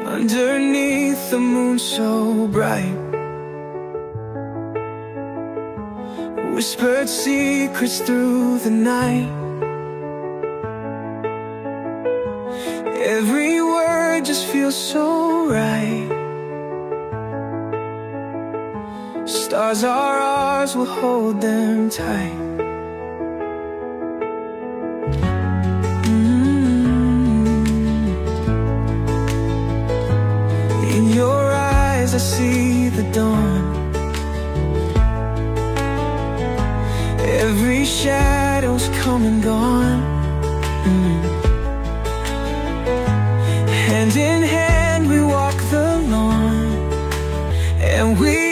underneath the moon so bright. Whispered secrets through the night. Every word just feels so right. Stars are ours, we'll hold them tight. In your eyes I see the dawn. Every shadow's come and gone. Hand in hand we walk the lawn, and we